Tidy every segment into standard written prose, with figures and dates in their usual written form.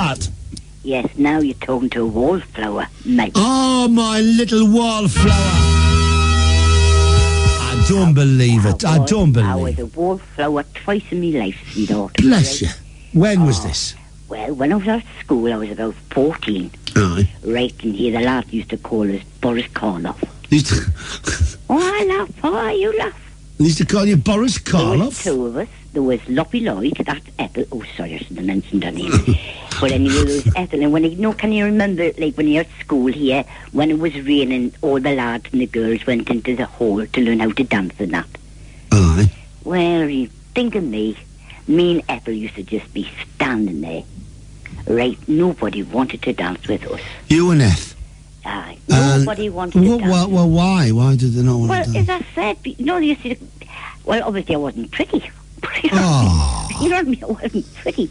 that? Yes, now you're talking to a wallflower, mate. Oh, my little wallflower. I don't believe it. I don't believe it. I was a wallflower twice in my life, sweetheart. Bless you. When was this? Well, when I was at school, I was about 14. Aye. Right, and here the lads used to call us Boris Karloff. Oh, I laugh. Oh, you laugh. They used to call you Boris Karloff? There was two of us. There was Loppy Lloyd, that's Ethel. Oh, sorry, I shouldn't have mentioned her name. But anyway, there was Ethel. And can you remember, like, when you're at school here, when it was raining, all the lads and the girls went into the hall to learn how to dance and that? Aye. Well, you think of me and Ethel used to just be standing there. Right, nobody wanted to dance with us. You and Eth? Aye, nobody wanted to dance. Well, why? Why did they not want to dance? Well, as I said, they used to... Well, obviously I wasn't pretty. You know what I mean? I wasn't pretty.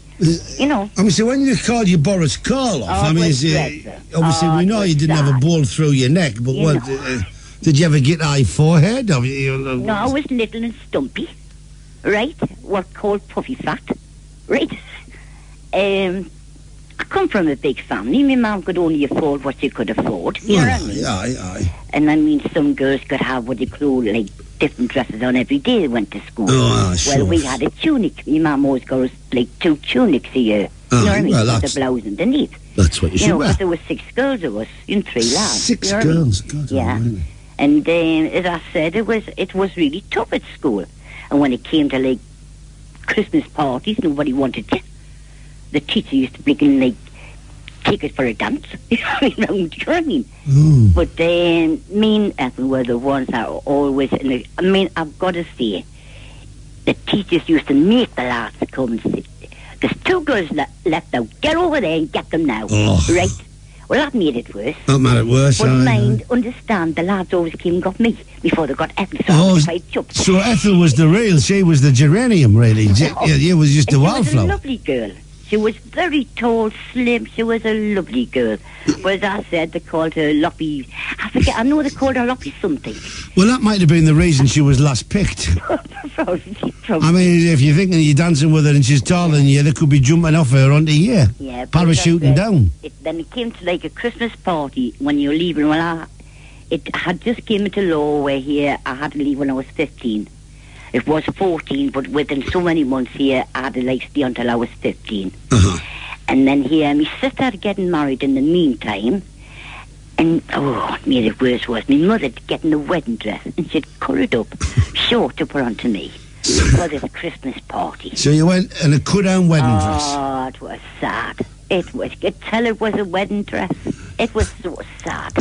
You know. I mean, so when they called you Boris Karloff, obviously we know you didn't have a ball through your neck, but did you ever get high forehead? No, I was little and stumpy, right? What called puffy fat, right? I come from a big family. My mum could only afford what she could afford. You know what I mean? Aye. And I mean, some girls could have what they call, like, different dresses on every day they went to school. Sure. Well, we had a tunic. My mum always got us, like, 2 tunics a year. You know what I mean? With the blouse underneath. That's what you should wear. Because there were 6 girls of us and 3 lads. 6 girls? God, yeah. Really. And as I said, it was really tough at school. And when it came to, like, Christmas parties, nobody wanted to. The teacher used to bring in, like, take it for a dance. You know what I mean? But me and Ethel were the ones that were always... I've got to say, the teachers used to make the lads come and sit. There's 2 girls left out. Get over there and get them now. Right? Well, that made it worse. That made it worse, But understand, the lads always came and got me before they got Ethel. So Ethel was the real, she was the geranium, really. You was just a wildflower. She was a lovely girl. She was very tall, slim. She was a lovely girl. But as I said, they called her Loppy. I know they called her Loppy something. Well, that might have been the reason she was last picked. I mean, if you're thinking you're dancing with her and she's taller than you, they could be jumping off her onto you. Yeah. Parachuting down. Then it came to like a Christmas party when you're leaving. Well, it had just came into law where here I had to leave when I was 15. It was 14, but within so many months here, I had to like stay until I was 15. And then here, my sister had getting married in the meantime. And, what made it worse was my mother getting a wedding dress, and she'd cut it up, short to put onto me for this Christmas party. So you went in a cut-down wedding dress? Oh, it was sad. It was. You could tell it was a wedding dress. It was so sad.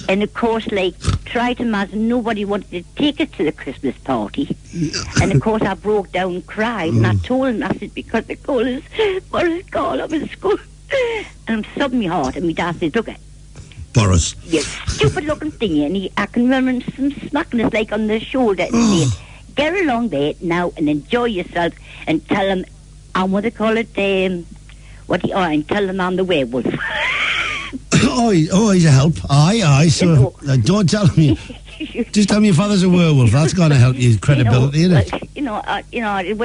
And of course, like, try to imagine nobody wanted to take us to the Christmas party. And of course, I broke down and cried, and I told him, I said, because they call us Boris Karloff in school. And I'm sobbing my heart, and my dad said, look at Boris. You stupid looking thing, and I can remember him smacking us like on the shoulder and saying, get along there now and enjoy yourself, and tell them, what they call it, and tell them I'm the werewolf. He's a help. Aye. So don't tell me. Just tell me your father's a werewolf. That's going to help your credibility, isn't it? It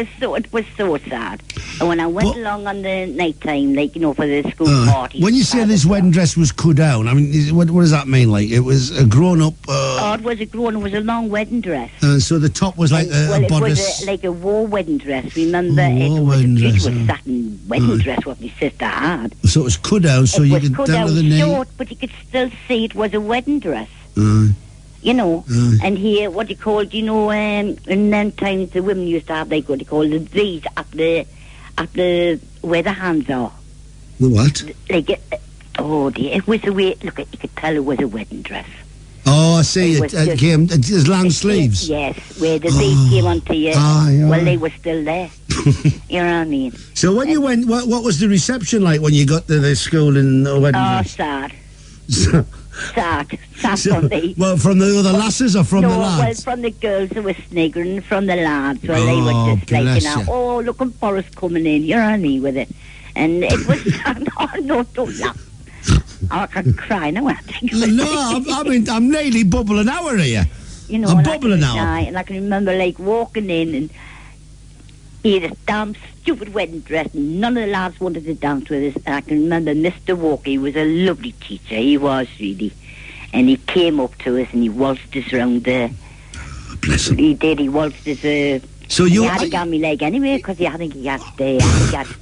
was so sad. And when I went along on the night time, like, for the school party. When you say this wedding dress was cut down, I mean, what does that mean? Like, it was a grown-up... it was a long wedding dress. So the top was like a bodice... It was like a war wedding dress. Remember, it was a satin wedding dress what my sister had. So it was cut down, so you could down to the knee. Short, but you could still see it was a wedding dress. And here, what they called, in them times the women used to have, like, what they call the V's at the where the hands are. The what? It was a way, look, you could tell it was a wedding dress. Oh, I see, it came, it's long sleeves. Yes, where the V's came onto you, well, they were still there. You know what I mean? So when you went, what was the reception like when you got to the school in the wedding dress? Sad. Sad from me. Well, from the other lasses or from the lads? Well, from the girls who were sniggering, from the lads. Well, they were just like, look at Boris coming in, you know what I mean, with it. And it was, no, don't laugh. I can cry now, I think. I'm nearly bubbling hour here. I'm bubbling now. And I can remember, like, walking in and He had a damn stupid wedding dress, and none of the lads wanted to dance with us. And I can remember Mr. Walker, he was a lovely teacher, he was really. And he came up to us and he waltzed us around there. Bless him. He did, he waltzed us. So you... He had a gammy leg anyway, because I think he had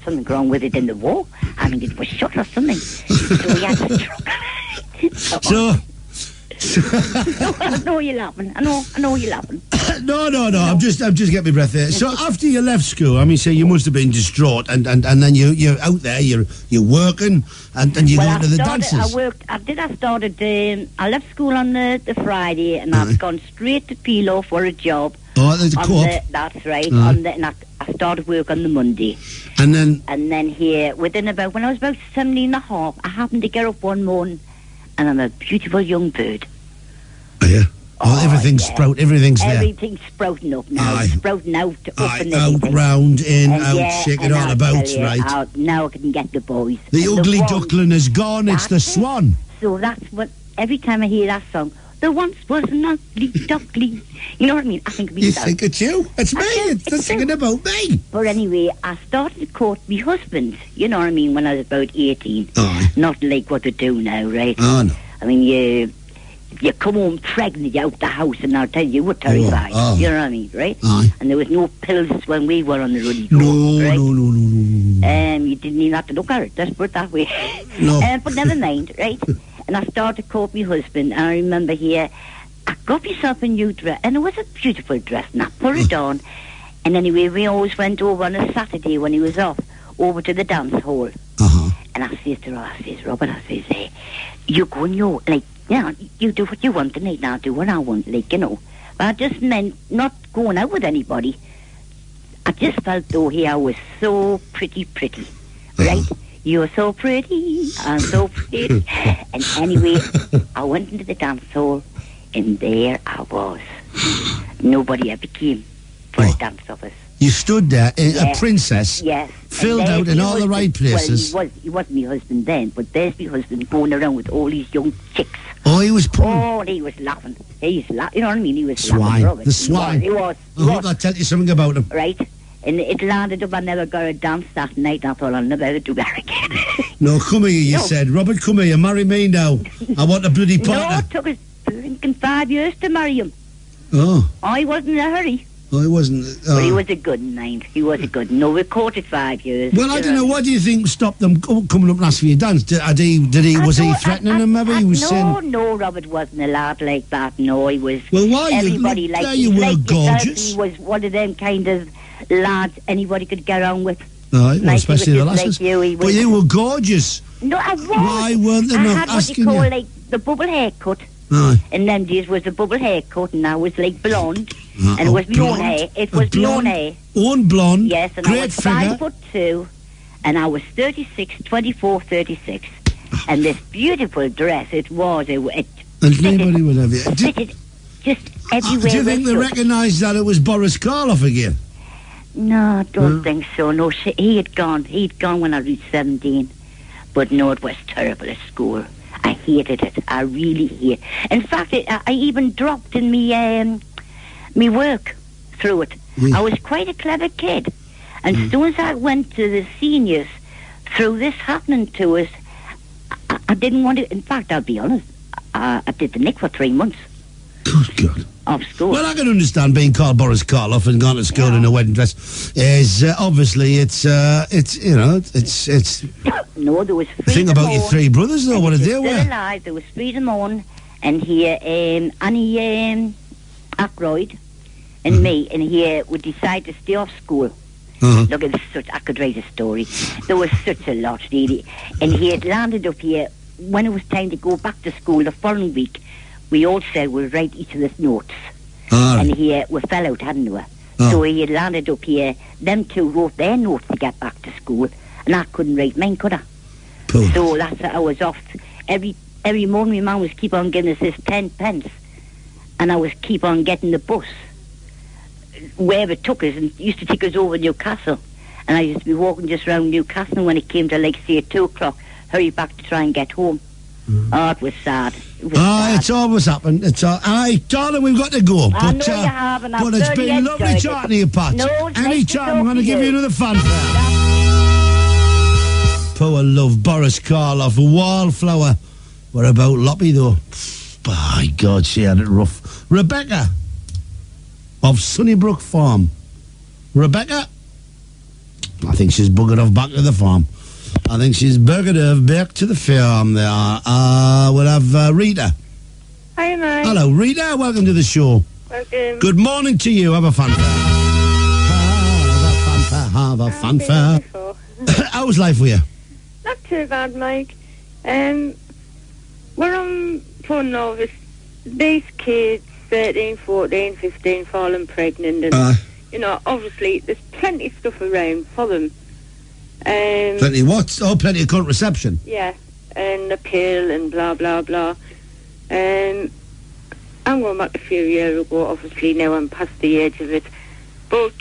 something wrong with it in the wall. I think it was shut or something. So he had to struggle. So... I know you're laughing. I know you're laughing. No. I'm just getting my breath there. So after you left school, I mean, say you must have been distraught, and then you're out there, you're working, and you go to the dances. I left school on the Friday, and I've gone straight to Pilo for a job. Oh, there's a co-op. That's right. And I started work on the Monday. And then here, when I was about 17 and a half, I happened to get up one morning, and I'm a beautiful young bird. Oh, yeah? Everything's there. Everything's sprouting up now. Aye. Sprouting out, up and out, everything. Round, in, out, shake it all about, right? Now I can get the boys. The ugly duckling is gone, it's the swan. So that's what, every time I hear that song, there once was an ugly duckling. You know what I mean? I think you think it's you? It's me. It's singing about me. But anyway, I started to court my husband, you know what I mean, when I was about 18. Aye. Not like what they do now, right? Oh, no. I mean, you come home pregnant out the house, and I'll tell you, we're terrified. You know what I mean, right? Aye. And there was no pills when we were on the ruddy go. No, right? No. You didn't even have to look at it. Let's put it that way. No. But never mind, right? And I started to court my husband, and I remember here, I got myself a new dress, and it was a beautiful dress, and I put it on. And anyway, we always went over on a Saturday when he was off, over to the dance hall. Uh-huh. And I says to Robert, hey, you go and you do what you want tonight, and I'll do what I want, like, you know. But I just meant not going out with anybody. I just felt, though, here I was so pretty, right? You're so pretty, I'm so pretty. And anyway, I went into the dance hall, and there I was. Nobody ever came for a dance of us. You stood there, a princess, yes, filled out in all the right places. Well, he wasn't my husband then, but there's my husband going around with all these young chicks. Oh, he was pulling. Oh, he was laughing. You know what I mean? He was swine. laughing. The swine. He was. I'll tell you something about him. Right. And it landed up, I never got a dance that night, and I thought I'll never do that again. No, come here, you said. Robert, come here, marry me now. I want a bloody partner. No, it took us, thinking 5 years to marry him. Oh. I wasn't in a hurry. Oh, he wasn't. But he was a good mind. He was a good. No, we courted 5 years. Well, I don't know. What do you think stopped them coming up and asking for your dance? Was he threatening them? Maybe he was saying. No, Robert wasn't allowed like that. No, he was. Well, why? Everybody there you were, gorgeous. He was one of them kind of lads anybody could get on with. Right, well, especially the lasses. Like but you were gorgeous. No, I was. Why weren't they not asking you? I had what you call like the bubble haircut. Aye. In them days was a bubble haircut, and I was like blonde. And it was my own hair. It was my own hair. Own blonde. Yes, and I was 5'2", and I was 24, 36. And this beautiful dress, it was. And nobody would have it. Just everywhere. Do you think they recognised that it was Boris Karloff again? No, I don't think so. No, he had gone. He'd gone when I reached 17. But no, it was terrible at school. I hated it. I really hated it. In fact, I even dropped in me work through it. I was quite a clever kid. And as soon as I went to the seniors, through this happening to us, I didn't want to. In fact, I'll be honest, I did the nick for 3 months. Good God. Of school. Well, I can understand being called Boris Karloff and gone to school in a wedding dress. Is obviously it's you know it's. No, there was. Think about your 3 brothers though. What did they wear? Alive. There was Freedom On, and here Annie Ackroyd, and me, and here we decided to stay off school. Look at this, I could write a story. There was such a lot, really, and he had landed up here when it was time to go back to school the following week. We all said we'll write each of us notes. And we fell out, hadn't we? So he had landed up here. Them two wrote their notes to get back to school, and I couldn't write mine, could I? So that's how I was off. Every morning my mum was keep on giving us this 10 pence, and I was keep on getting the bus wherever it took us, and used to take us over Newcastle. And I used to be walking just round Newcastle, and when it came to, like, say, 2 o'clock, hurry back to try and get home. Oh, it was sad. Sad. It's always happened. Aye, darling, we've got to go. I know you have, and but it's been lovely chatting to you, Pat. No, it's Any nice to time, talk I'm going to to give you. you another fanfare. Poor love, Boris Karloff, wallflower. What about Loppy, though? By God, she had it rough. Rebecca of Sunnybrook Farm. Rebecca? I think she's buggered off back to the farm. I think she's buggered off back to the farm there. We'll have Rita. Hi, Mike. Hello, Rita. Welcome to the show. Welcome. Good morning to you. Have a fanfare. Have a fanfare. How's life for you? Not too bad, Mike. We're on phone novice. These kids, 13, 14, 15, falling pregnant. And, obviously, there's plenty of stuff around for them. Plenty what? Oh, plenty of contraception. Yeah, and a pill and blah, blah, blah. I'm going back a few years ago. Obviously, now I'm past the age of it. But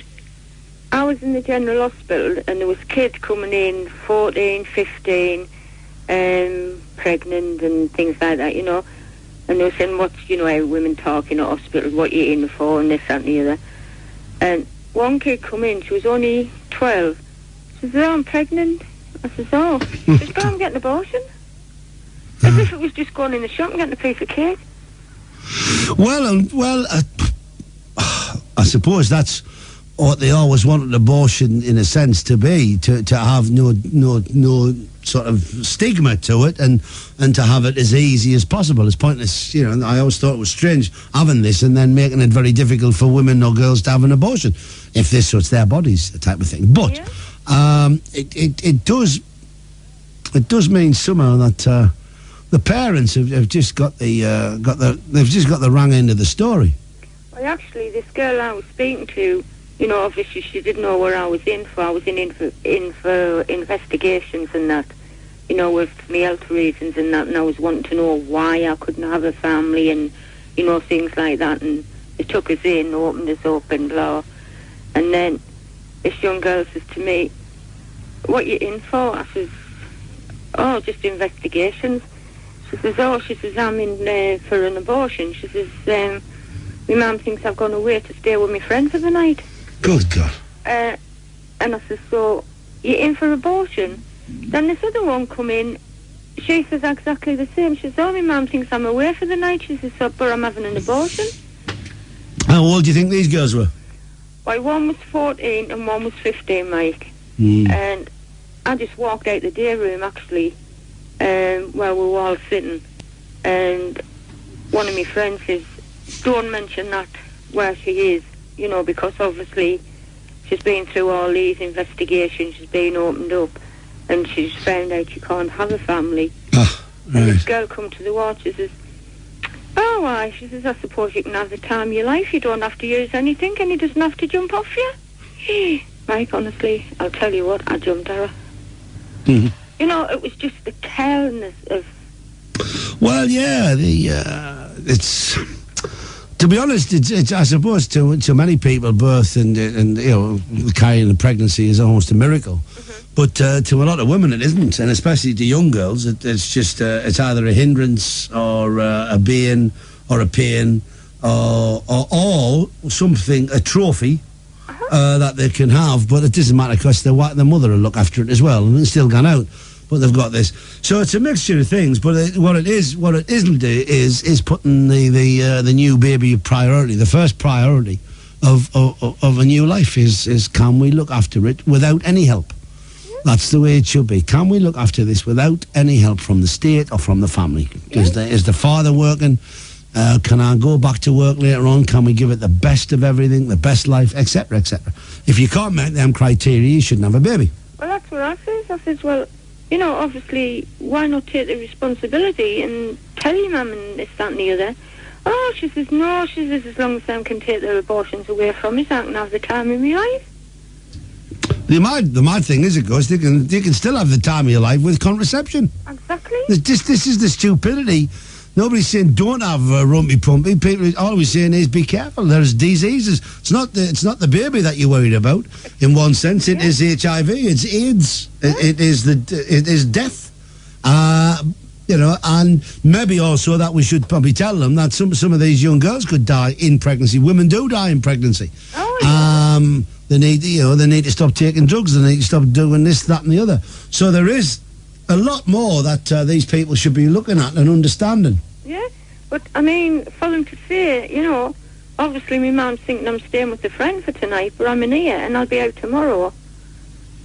I was in the general hospital and there was kids coming in, 14, 15, pregnant and things like that, And they were saying, what's, how women talk in a hospital, what you in for, and this, that, and the other. And one kid come in, she was only 12. She says, I'm pregnant. I says, oh. She says, go and get an abortion. As if it was just going in the shop and getting a piece of cake. I suppose that's what they always wanted abortion, in a sense, to be, to have no sort of stigma to it, and to have it as easy as possible. It's pointless, I always thought it was strange having this and then making it very difficult for women or girls to have an abortion, if this suits their bodies, the type of thing. But it does mean somehow that the parents have just got they've just got the wrong end of the story. Well, actually, this girl I was speaking to, obviously she didn't know where I was in for. I was in for investigations and that, with my health reasons and that, and I was wanting to know why I couldn't have a family and, things like that. And they took us in, opened us up and blah. And then this young girl says to me, what you in for? I says, oh, just investigations. She says, I'm in for an abortion. She says, my mum thinks I've gone away to stay with my friend for the night. Good God. And I says, so, you in for abortion? Then this other one come in, she says exactly the same. She says, oh, my mum thinks I'm away for the night. She says, so, but I'm having an abortion. How old do you think these girls were? Well, one was 14 and one was 15, Mike. And I just walked out the day room, actually, where we were all sitting. And one of my friends says, don't mention that where she is, because obviously she's been through all these investigations, she's been opened up, and she's found out she can't have a family. Right. And this girl come to the watch, she says, oh, why? She says, I suppose you can have the time of your life, you don't have to use anything, and he doesn't have to jump off you. Mike, honestly, I'll tell you what, I jumped her. Mm-hmm. It was just the carelessness of... Well, yeah, it's... To be honest, it's I suppose to many people, birth and carrying a pregnancy is almost a miracle. Mm-hmm. But to a lot of women, it isn't, and especially to young girls, it's just it's either a hindrance or a bane or a pain or something, a trophy that they can have. But it doesn't matter because their mother will look after it as well, and it's still gone out. But they've got this, so it's a mixture of things. But what it isn't is putting the new baby priority. The first priority of a new life is can we look after it without any help? That's the way it should be. Can we look after this without any help from the state or from the family? Is the father working? Can I go back to work later on? Can we give it the best of everything, the best life, etc., etc.? If you can't meet them criteria, you shouldn't have a baby. Well, that's what I says. I says, well, obviously, why not take the responsibility and tell your mum and this, that and the other? Oh, she says, no, she says, as long as them can take their abortions away from us, I can have the time of my life. The mad thing is, of course, they can still have the time of your life with contraception. Exactly. This is the stupidity. Nobody's saying don't have rumpy pumpy. People always saying is be careful. There's diseases. It's not the baby that you're worried about. In one sense, it is HIV. It's AIDS. It is death. You know, and maybe also that we should probably tell them that some of these young girls could die in pregnancy. Women do die in pregnancy. Oh, yeah. They need to stop taking drugs. They need to stop doing this, that, and the other. So there is a lot more that these people should be looking at and understanding. Yeah, but I mean, for them to say, you know, obviously my mum's thinking I'm staying with a friend for tonight, but I'm in here and I'll be out tomorrow.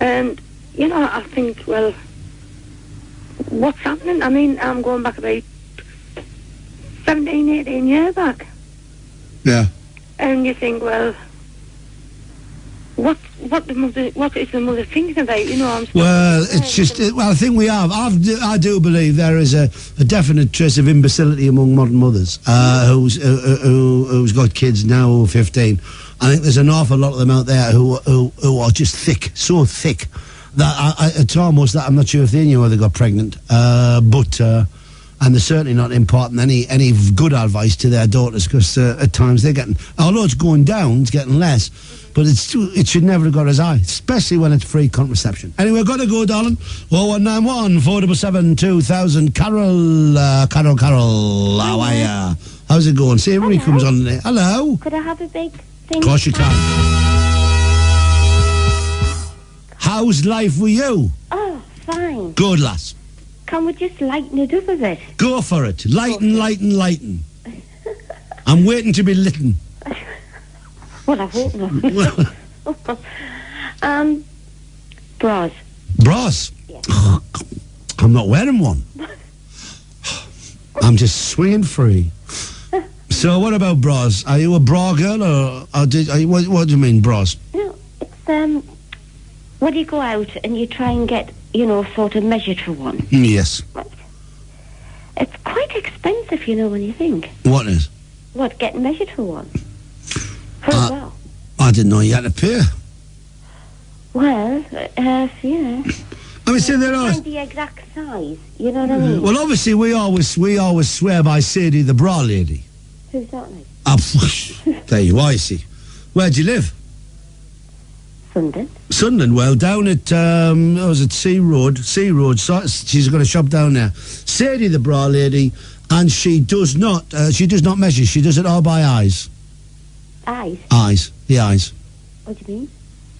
And, you know, I think, well, what's happening? I mean, I'm going back about 17, 18 years back. Yeah. And you think, well, what is the mother thinking about? You know, it's just. I think we have. I do believe there is a definite trace of imbecility among modern mothers who's got kids now who are 15. I think there's an awful lot of them out there who are just thick, so thick that it's almost that I'm not sure if they knew how they got pregnant. And they're certainly not imparting any good advice to their daughters, because at times they're getting, although it's going down, it's getting less, but it should never have got as high, especially when it's free contraception. Anyway, got to go, darling. 0191 477 2000. Carol, how are ya? How's it going? See, everybody comes on there. Hello. Could I have a big thing? Of course you can. How's life with you? Oh, fine. Good, lass. Can we just lighten it up a bit? Go for it. Lighten. I'm waiting to be litten. Well, I hope not. Bras. Bras? Yes. I'm not wearing one. I'm just swinging free. So what about bras? Are you a bra girl, or what do you mean, bras? No, it's, when you go out and you try and get, you know, sort of measured for one. Yes. It's quite expensive, you know, when you think. What is? What, getting measured for one? For a bra. I didn't know you had to pay. Well, yeah. I mean, see, there are... Find the exact size, you know what I mean? Well, obviously, we always swear by Sadie the bra lady. Who's that like? There you are, you see. Where do you live? Sunderland. Well, down at was it Sea Road? So she's got a shop down there. Sadie, the bra lady, and she does not measure. She does it all by eyes. Eyes. Eyes. The eyes. What do you mean?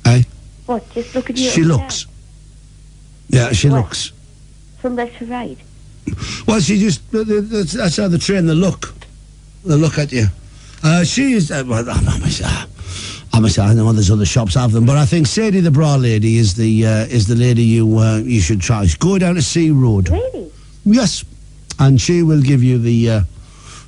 Eh? What? Just look at you. She looks. Yeah, she looks. From left to right. Well, she just that's how they train the look. They look at you. She is. Well, I know there's other shops have them, but I think Sadie the bra lady is the lady you should try. Go down to Sea Road. Really? Yes, and she will give you the.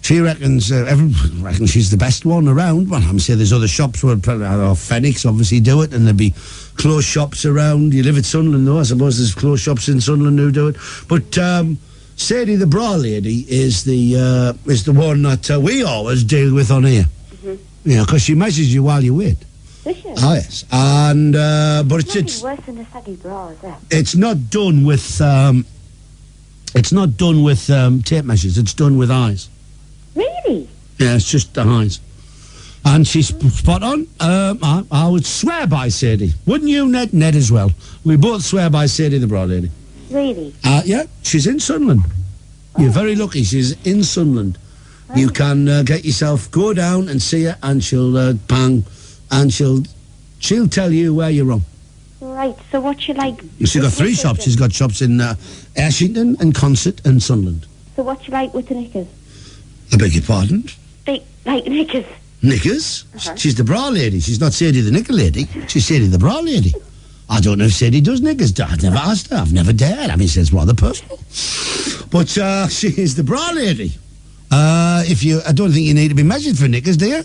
She reckons everyone reckons she's the best one around. Well, I'm saying there's other shops where Phoenix obviously do it, and there'll be close shops around. You live at Sunderland, though. I suppose there's close shops in Sunderland who do it. But Sadie the bra lady is the one that we always deal with on here. Mm-hmm. You know, because she measures you while you wait. Does she? Oh, yes. And but it's worse than a saggy bra, is it? It's not done with tape measures. It's done with eyes. Really? Yeah, it's just the eyes. And she's spot on. I would swear by Sadie. Wouldn't you, Ned? Ned as well. We both swear by Sadie the bra lady. Really? Yeah, she's in Sunderland. Oh. You're very lucky. She's in Sunderland. Oh. You can get yourself, go down and see her, and she'll bang, and she'll tell you where you're wrong. Right, so what's she like? She's got three shops. She's got shops in Ashington and Consett and Sunderland. So what's she like with the knickers? I beg your pardon? Like knickers? Knickers? She's the bra lady. She's not Sadie the knicker lady. She's Sadie the bra lady. I don't know if Sadie does knickers. I've never asked her. I've never dared. I mean, it's rather personal. But she is the bra lady. I don't think you need to be measured for knickers, do you?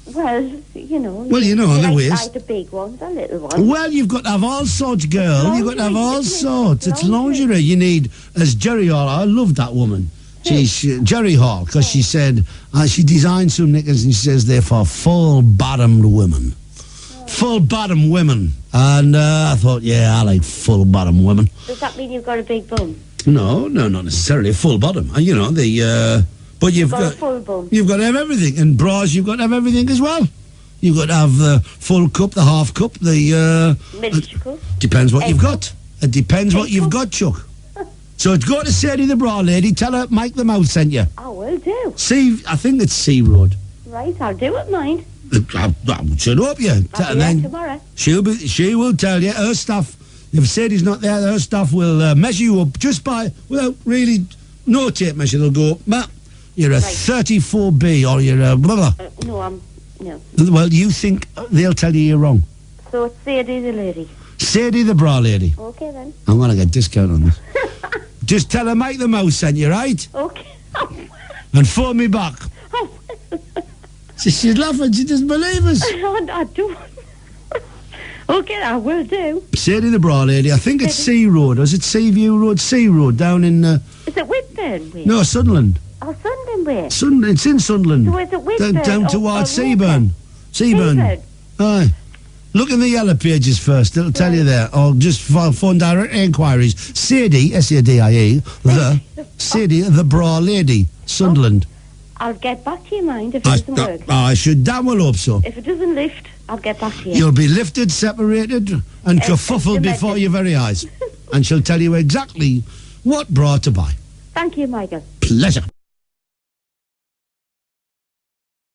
Well, you know. Well, you know, the waist. Like the big ones, the little ones. Well, you've got to have all sorts, girl. You've got to have all sorts. It's lingerie. You need, as Jerry Hall, I love that woman. She's Jerry Hall, because she said, she designed some knickers, and she says they're for full-bottomed women. Full-bottomed women. And I thought, yeah, I like full-bottomed women. Does that mean you've got a big bum? No, not necessarily a full bottom. You know, but you've got a full bum. You've got to have everything. And bras, you've got to have everything as well. You've got to have the full cup, the half cup, the... Miniature cup. Depends what you've got. Cup. It depends what you've got, Chuck. So go to Sadie the Bra Lady, tell her Mike the Mouse sent you. I will do. I think it's Sea Road. Right, I'll do it, mind. I should hope you. I'll be there tomorrow. She will tell you her stuff. If Sadie's not there, her stuff will measure you up just without really no tape measure. They'll go, Matt, you're a 34B or you're a blah blah. No. Well, you think they'll tell you you're wrong. So it's Sadie the lady. Sadie the Bra Lady. Okay then. I'm gonna get discount on this. Just tell her Mike the Mouse sent you, right? Okay. And phone me back. She's laughing. She doesn't believe us. I do. Okay, I will do. Sadie the Bra Lady. I think it's Sea Road. Or is it Seaview Road? Sea Road down in... Is it Whitburn way? No, Sunderland. Oh, Sunderland way? It's in Sunderland. So is it Whitburn? Down towards Seaburn. Seaburn. Aye. Look in the yellow pages first. It'll tell you there. Or just phone direct inquiries. Sadie, S-A-D-I-E, Sadie the Bra Lady, Sunderland. I'll get back to you, mind, if it doesn't work. I should damn well hope so. If it doesn't lift, I'll get back to you. You'll be lifted, separated, and kerfuffled before your very eyes. And she'll tell you exactly what bra to buy. Thank you, Michael. Pleasure.